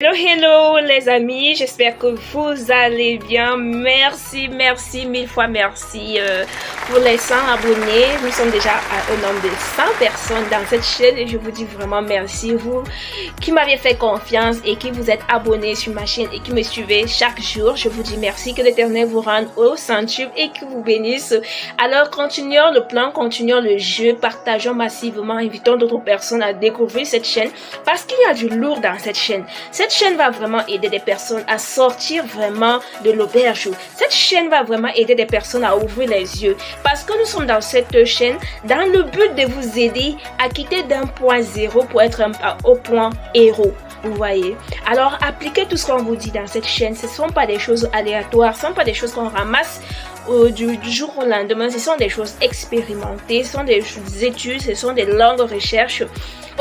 Hello, hello les amis, j'espère que vous allez bien. Merci mille fois merci pour les 100 abonnés. Nous sommes déjà à un nombre de 100 personnes dans cette chaîne et je vous dis vraiment merci, vous qui m'avez fait confiance et qui vous êtes abonnés sur ma chaîne et qui me suivez chaque jour. Je vous dis merci, que l'Éternel vous rende au centuple et que vous bénisse. Alors continuons le plan, continuons le jeu, partageons massivement, invitons d'autres personnes à découvrir cette chaîne parce qu'il y a du lourd dans cette chaîne. Cette chaîne va vraiment aider des personnes à sortir vraiment de l'auberge. Cette chaîne va vraiment aider des personnes à ouvrir les yeux. Parce que nous sommes dans cette chaîne dans le but de vous aider à quitter d'un point zéro pour être au point héros. Vous voyez. Alors, appliquez tout ce qu'on vous dit dans cette chaîne. Ce ne sont pas des choses aléatoires. Ce ne sont pas des choses qu'on ramasse du jour au lendemain. Ce sont des choses expérimentées. Ce sont des études. Ce sont des longues recherches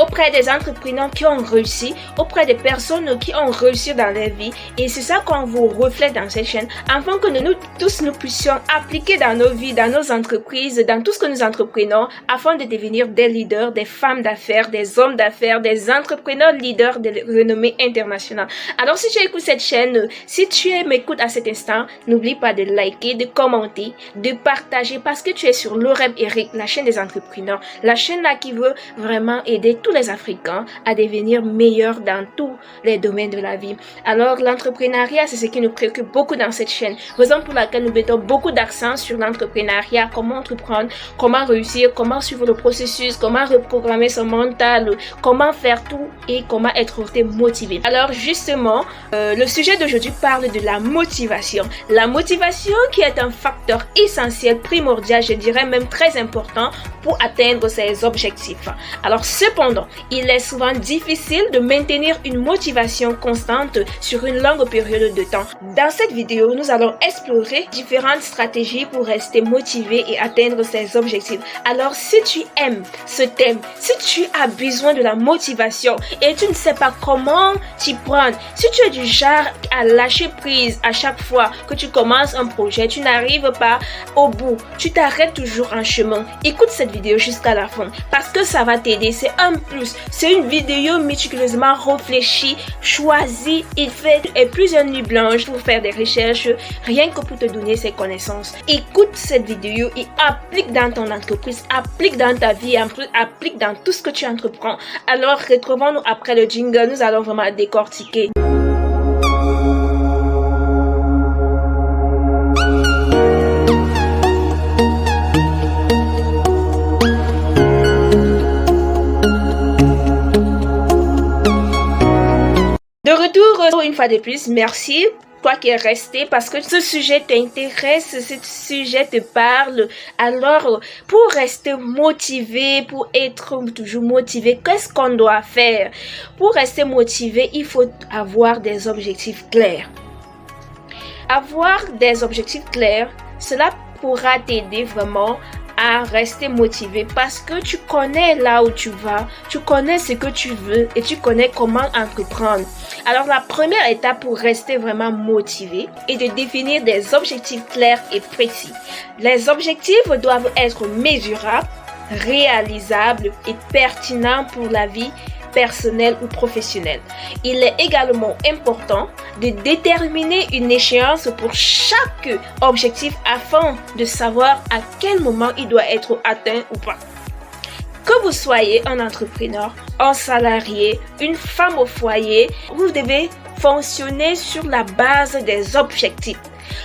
auprès des entrepreneurs qui ont réussi, auprès des personnes qui ont réussi dans leur vie. Et c'est ça qu'on vous reflète dans cette chaîne, afin que nous tous nous puissions appliquer dans nos vies, dans nos entreprises, dans tout ce que nous entreprenons, afin de devenir des leaders, des femmes d'affaires, des hommes d'affaires, des entrepreneurs leaders de renommée internationale. Alors si tu écoutes cette chaîne, si tu m'écoutes à cet instant, n'oublie pas de liker, de commenter, de partager, parce que tu es sur l'Oreb Eric, la chaîne des entrepreneurs, la chaîne là qui veut vraiment aider tous les Africains à devenir meilleurs dans tous les domaines de la vie. Alors l'entrepreneuriat, c'est ce qui nous préoccupe beaucoup dans cette chaîne, raison pour laquelle nous mettons beaucoup d'accent sur l'entrepreneuriat, comment entreprendre, comment réussir, comment suivre le processus, comment reprogrammer son mental, comment faire tout et comment être motivé. Alors justement, le sujet d'aujourd'hui parle de la motivation. La motivation qui est un facteur essentiel, primordial, je dirais même très important pour atteindre ses objectifs. Alors cependant, il est souvent difficile de maintenir une motivation constante sur une longue période de temps. Dans cette vidéo, nous allons explorer différentes stratégies pour rester motivé et atteindre ses objectifs. Alors si tu aimes ce thème, si tu as besoin de la motivation et tu ne sais pas comment t'y prendre, si tu es du genre à lâcher prise à chaque fois que tu commences un projet, tu n'arrives pas au bout, tu t'arrêtes toujours en chemin, écoute cette vidéo jusqu'à la fin parce que ça va t'aider. C'est un plus, c'est une vidéo méticuleusement réfléchie, choisie et plusieurs nuits blanches pour faire des recherches rien que pour te donner ces connaissances. Écoute cette vidéo et applique dans ton entreprise, applique dans ta vie, applique dans tout ce que tu entreprends. Alors retrouvons-nous après le jingle, nous allons vraiment décortiquer. De retour une fois de plus, merci toi qui es resté parce que ce sujet t'intéresse, ce sujet te parle. Alors, pour rester motivé, pour être toujours motivé, qu'est-ce qu'on doit faire? Pour rester motivé, il faut avoir des objectifs clairs. Avoir des objectifs clairs, cela pourra t'aider vraiment à rester motivé parce que tu connais là où tu vas, tu connais ce que tu veux et tu connais comment entreprendre. Alors la première étape pour rester vraiment motivé est de définir des objectifs clairs et précis. Les objectifs doivent être mesurables, réalisables et pertinents pour la vie personnel ou professionnel. Il est également important de déterminer une échéance pour chaque objectif afin de savoir à quel moment il doit être atteint ou pas. Que vous soyez un entrepreneur, un salarié, une femme au foyer, vous devez fonctionner sur la base des objectifs.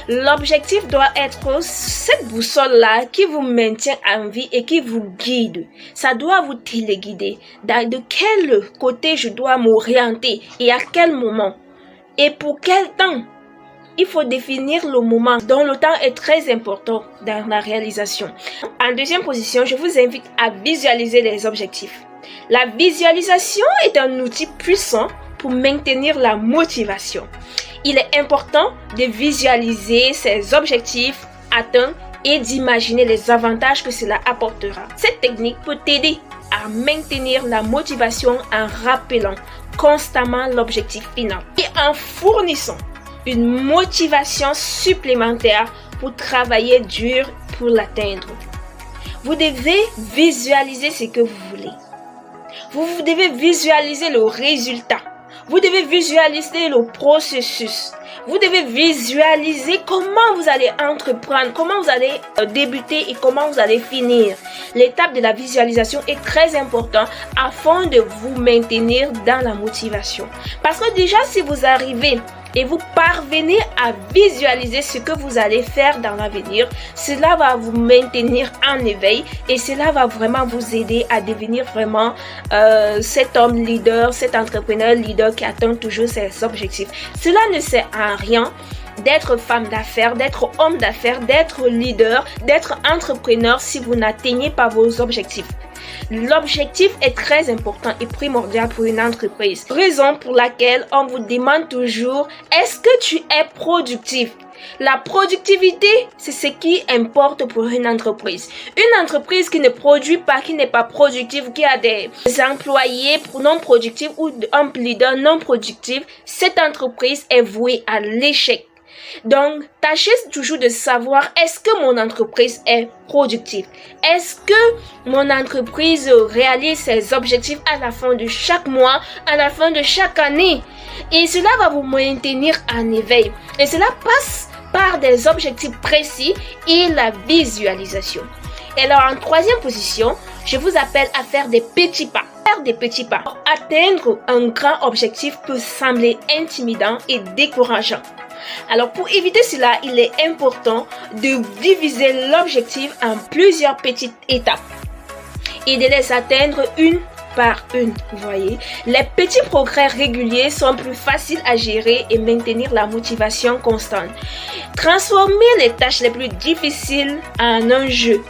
L'objectif doit être cette boussole-là qui vous maintient en vie et qui vous guide. Ça doit vous téléguider. De quel côté je dois m'orienter et à quel moment et pour quel temps. Il faut définir le moment dont le temps est très important dans la réalisation. En deuxième position, je vous invite à visualiser les objectifs. La visualisation est un outil puissant pour maintenir la motivation. Il est important de visualiser ses objectifs atteints et d'imaginer les avantages que cela apportera. Cette technique peut t'aider à maintenir la motivation en rappelant constamment l'objectif final et en fournissant une motivation supplémentaire pour travailler dur pour l'atteindre. Vous devez visualiser ce que vous voulez. Vous devez visualiser le résultat. Vous devez visualiser le processus. Vous devez visualiser comment vous allez entreprendre, comment vous allez débuter et comment vous allez finir. L'étape de la visualisation est très importante afin de vous maintenir dans la motivation. Parce que déjà, si vous arrivez et vous parvenez à visualiser ce que vous allez faire dans l'avenir, cela va vous maintenir en éveil et cela va vraiment vous aider à devenir vraiment cet homme leader, cet entrepreneur leader qui atteint toujours ses objectifs. Cela ne sert à rien d'être femme d'affaires, d'être homme d'affaires, d'être leader, d'être entrepreneur si vous n'atteignez pas vos objectifs. L'objectif est très important et primordial pour une entreprise. Raison pour laquelle on vous demande toujours, est-ce que tu es productif? La productivité, c'est ce qui importe pour une entreprise. Une entreprise qui ne produit pas, qui n'est pas productive, qui a des employés non productifs ou un leader non productif, cette entreprise est vouée à l'échec. Donc, tâchez toujours de savoir, est-ce que mon entreprise est productive? Est-ce que mon entreprise réalise ses objectifs à la fin de chaque mois, à la fin de chaque année? Et cela va vous maintenir en éveil. Et cela passe par des objectifs précis et la visualisation. Et alors, en troisième position, je vous appelle à faire des petits pas. Faire des petits pas. Atteindre un grand objectif peut sembler intimidant et décourageant. Alors, pour éviter cela, il est important de diviser l'objectif en plusieurs petites étapes et de les atteindre une par une. Vous voyez, les petits progrès réguliers sont plus faciles à gérer et maintenir la motivation constante. Transformer les tâches les plus difficiles en un jeu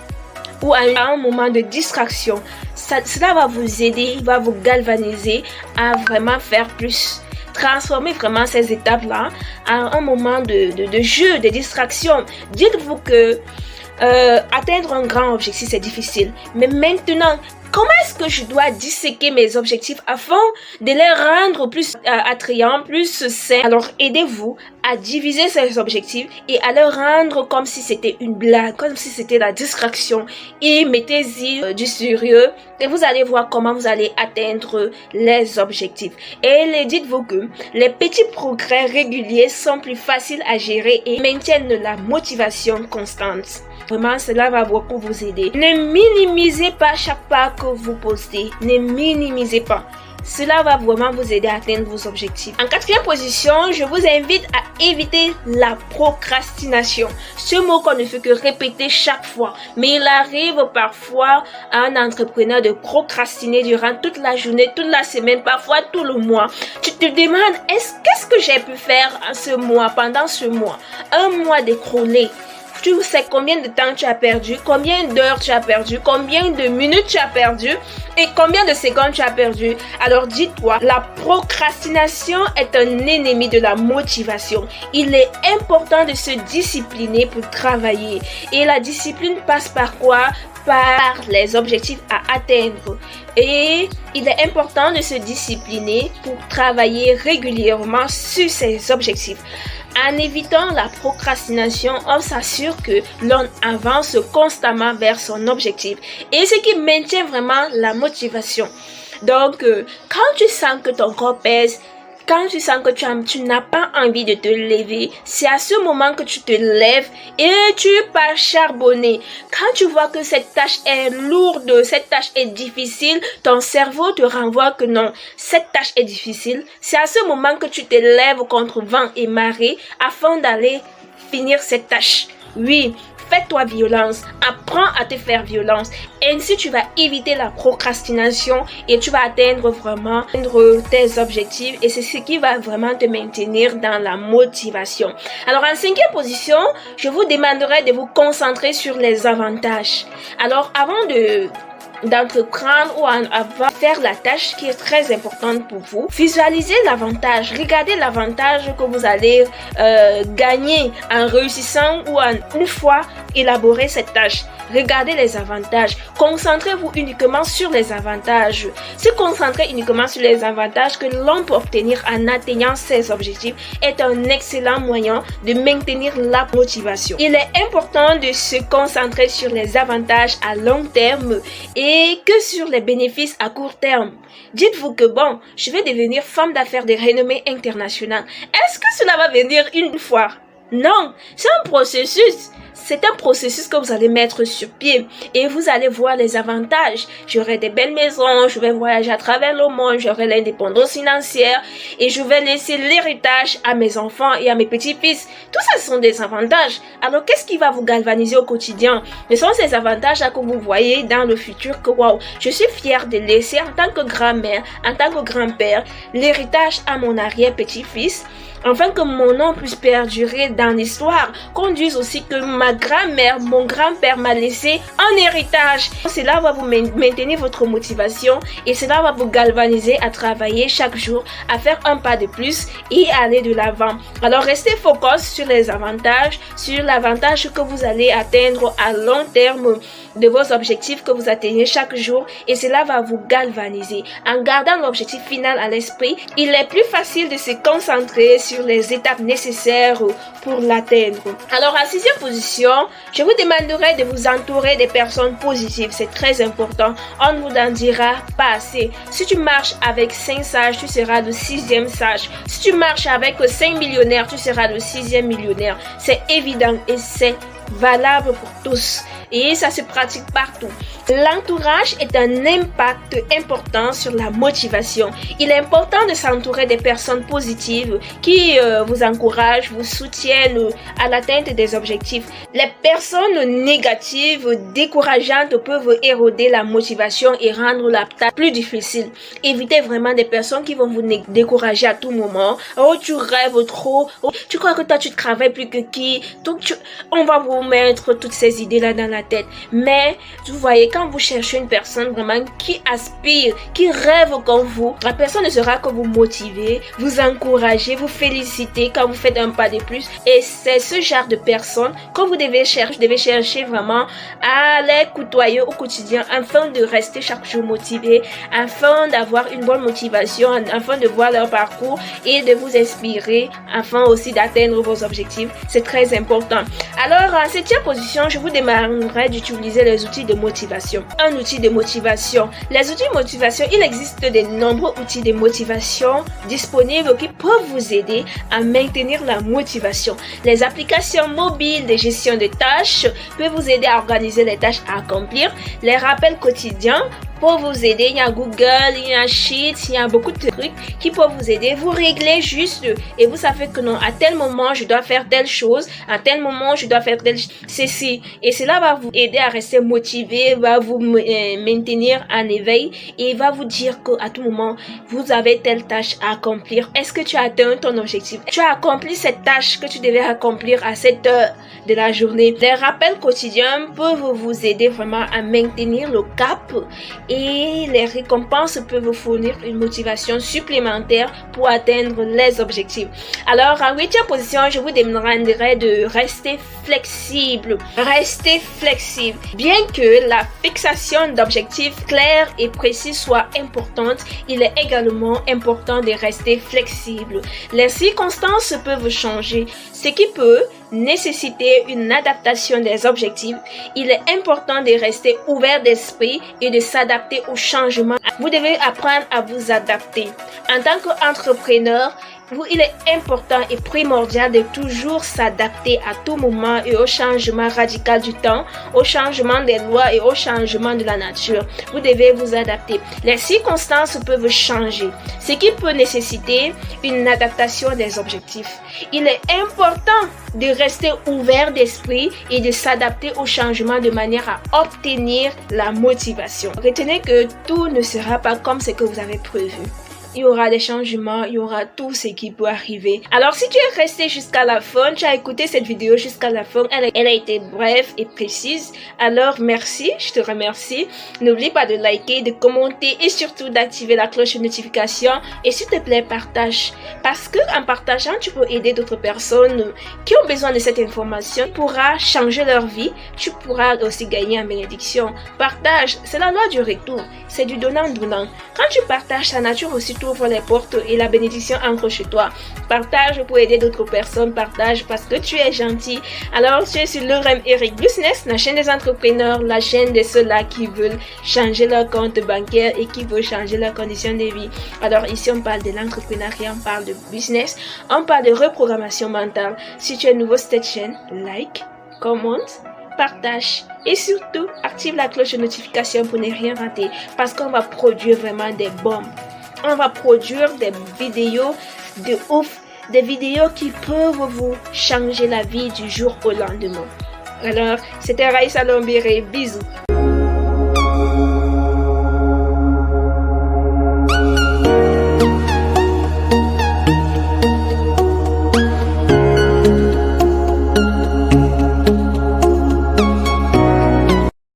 ou à un moment de distraction. Cela va vous aider, va vous galvaniser à vraiment faire plus. Transformez vraiment ces étapes-là en un moment de jeu, de distraction. Dites-vous que atteindre un grand objectif, c'est difficile. Mais maintenant, comment est-ce que je dois disséquer mes objectifs afin de les rendre plus attrayants, plus sains? Alors, aidez-vous à diviser ces objectifs et à les rendre comme si c'était une blague, comme si c'était la distraction. Et mettez-y du sérieux et vous allez voir comment vous allez atteindre les objectifs. Et dites-vous que les petits progrès réguliers sont plus faciles à gérer et maintiennent la motivation constante. Vraiment, cela va beaucoup vous aider. Ne minimisez pas chaque pas que vous postez. Ne minimisez pas. Cela va vraiment vous aider à atteindre vos objectifs. En quatrième position, je vous invite à éviter la procrastination. Ce mot qu'on ne fait que répéter chaque fois. Mais il arrive parfois à un entrepreneur de procrastiner durant toute la journée, toute la semaine, parfois tout le mois. Tu te demandes, qu'est-ce que j'ai pu faire ce mois, pendant ce mois? Un mois d'écroulé. Tu sais combien de temps tu as perdu, combien d'heures tu as perdu, combien de minutes tu as perdu et combien de secondes tu as perdu. Alors dis-toi, la procrastination est un ennemi de la motivation. Il est important de se discipliner pour travailler. Et la discipline passe par quoi? Par les objectifs à atteindre. Et il est important de se discipliner pour travailler régulièrement sur ces objectifs. En évitant la procrastination, on s'assure que l'on avance constamment vers son objectif. Et ce qui maintient vraiment la motivation. Donc, quand tu sens que ton corps pèse, quand tu sens que tu n'as pas envie de te lever, c'est à ce moment que tu te lèves et tu pars charbonner. Quand tu vois que cette tâche est lourde, cette tâche est difficile, ton cerveau te renvoie que non, cette tâche est difficile. C'est à ce moment que tu te lèves contre vent et marée afin d'aller finir cette tâche. Oui. Fais-toi violence, apprends à te faire violence. Ainsi, tu vas éviter la procrastination et tu vas atteindre vraiment tes objectifs. Et c'est ce qui va vraiment te maintenir dans la motivation. Alors, en cinquième position, je vous demanderai de vous concentrer sur les avantages. Alors, avant d'entreprendre ou avant de faire la tâche qui est très importante pour vous, visualisez l'avantage, regardez l'avantage que vous allez gagner en réussissant ou une fois élaborer cette tâche. Regardez les avantages. Concentrez-vous uniquement sur les avantages. Se concentrer uniquement sur les avantages que l'on peut obtenir en atteignant ses objectifs est un excellent moyen de maintenir la motivation. Il est important de se concentrer sur les avantages à long terme et que sur les bénéfices à court terme. Dites-vous que bon, je vais devenir femme d'affaires de renommée internationale. Est-ce que cela va venir une fois? Non, c'est un processus. C'est un processus que vous allez mettre sur pied et vous allez voir les avantages. J'aurai des belles maisons, je vais voyager à travers le monde, j'aurai l'indépendance financière et je vais laisser l'héritage à mes enfants et à mes petits-fils. Tout ça sont des avantages. Alors, qu'est-ce qui va vous galvaniser au quotidien? Ce sont ces avantages-là que vous voyez dans le futur que, waouh, je suis fière de laisser en tant que grand-mère, en tant que grand-père, l'héritage à mon arrière-petit-fils, afin que mon nom puisse perdurer dans l'histoire, conduise aussi que ma grand-mère, mon grand-père m'a laissé en héritage. Cela va vous maintenir votre motivation et cela va vous galvaniser à travailler chaque jour, à faire un pas de plus et aller de l'avant. Alors restez focus sur les avantages, sur l'avantage que vous allez atteindre à long terme de vos objectifs que vous atteignez chaque jour et cela va vous galvaniser. En gardant l'objectif final à l'esprit, il est plus facile de se concentrer sur les étapes nécessaires pour l'atteindre. Alors, à 6e position, je vous demanderai de vous entourer des personnes positives. C'est très important. On ne vous en dira pas assez. Si tu marches avec 5 sages, tu seras le 6e sage. Si tu marches avec 5 millionnaires, tu seras le 6e millionnaire. C'est évident et c'est valable pour tous. Et ça se pratique partout. L'entourage est un impact important sur la motivation. Il est important de s'entourer des personnes positives qui vous encouragent, vous soutiennent à l'atteinte des objectifs. Les personnes négatives, décourageantes peuvent éroder la motivation et rendre la tâche plus difficile. Évitez vraiment des personnes qui vont vous décourager à tout moment. Oh, tu rêves trop. Oh, tu crois que toi, tu travailles plus que qui. Donc, on va vous mettre toutes ces idées-là dans la tête. Mais, vous voyez, quand vous cherchez une personne vraiment qui aspire, qui rêve comme vous, la personne ne sera que vous motiver, vous encourager, vous féliciter quand vous faites un pas de plus. Et c'est ce genre de personne que vous devez chercher vraiment à les côtoyer au quotidien afin de rester chaque jour motivé, afin d'avoir une bonne motivation, afin de voir leur parcours et de vous inspirer, afin aussi d'atteindre vos objectifs. C'est très important. Alors, en 7e position, je vous demanderai d'utiliser les outils de motivation. Un outil de motivation. Les outils de motivation, il existe de nombreux outils de motivation disponibles qui peuvent vous aider à maintenir la motivation. Les applications mobiles de gestion de tâches peuvent vous aider à organiser les tâches à accomplir. Les rappels quotidiens pour vous aider. Il y a Google, il y a Sheets, il y a beaucoup de trucs qui peuvent vous aider. Vous réglez juste et vous savez que non, à tel moment, je dois faire telle chose, à tel moment, je dois faire telle ceci. Et cela va vous aider à rester motivé, va vous maintenir en éveil et va vous dire qu'à tout moment, vous avez telle tâche à accomplir. Est-ce que tu as atteint ton objectif? Tu as accompli cette tâche que tu devais accomplir à cette heure de la journée. Les rappels quotidiens peuvent vous aider vraiment à maintenir le cap et les récompenses peuvent vous fournir une motivation supplémentaire pour atteindre les objectifs. Alors, en 8e position, je vous demanderai de rester flexible. Restez flexible. Bien que la fixation d'objectifs clairs et précis soit importante, il est également important de rester flexible. Les circonstances peuvent changer, ce qui peut nécessiter une adaptation des objectifs. Il est important de rester ouvert d'esprit et de s'adapter aux changements. Vous devez apprendre à vous adapter. En tant qu'entrepreneur, il est important et primordial de toujours s'adapter à tout moment et au changement radical du temps, au changement des lois et au changement de la nature. Vous devez vous adapter. Les circonstances peuvent changer, ce qui peut nécessiter une adaptation des objectifs. Il est important de rester ouvert d'esprit et de s'adapter au changement de manière à obtenir la motivation. Retenez que tout ne sera pas comme ce que vous avez prévu. il y aura des changements, il y aura tout ce qui peut arriver. Alors si tu es resté jusqu'à la fin, tu as écouté cette vidéo jusqu'à la fin, elle a été brève et précise. Alors merci, je te remercie. N'oublie pas de liker, de commenter et surtout d'activer la cloche de notification. Et s'il te plaît, partage. Parce que en partageant, tu peux aider d'autres personnes qui ont besoin de cette information. Tu pourras changer leur vie. Tu pourras aussi gagner en bénédiction. Partage, c'est la loi du retour. C'est du donnant-donnant. Quand tu partages, ta nature aussi t'ouvre les portes et la bénédiction entre chez toi. Partage pour aider d'autres personnes. Partage parce que tu es gentil. Alors, tu es sur Lorem Eric Business, la chaîne des entrepreneurs, la chaîne de ceux-là qui veulent changer leur compte bancaire et qui veulent changer leurs conditions de vie. Alors, ici, on parle de l'entrepreneuriat, on parle de business, on parle de reprogrammation mentale. Si tu es nouveau sur cette chaîne, like, commente, partage et surtout active la cloche de notification pour ne rien rater parce qu'on va produire vraiment des bombes. On va produire des vidéos de ouf, des vidéos qui peuvent vous changer la vie du jour au lendemain. Alors, c'était Raïssa Lombéré, bisous.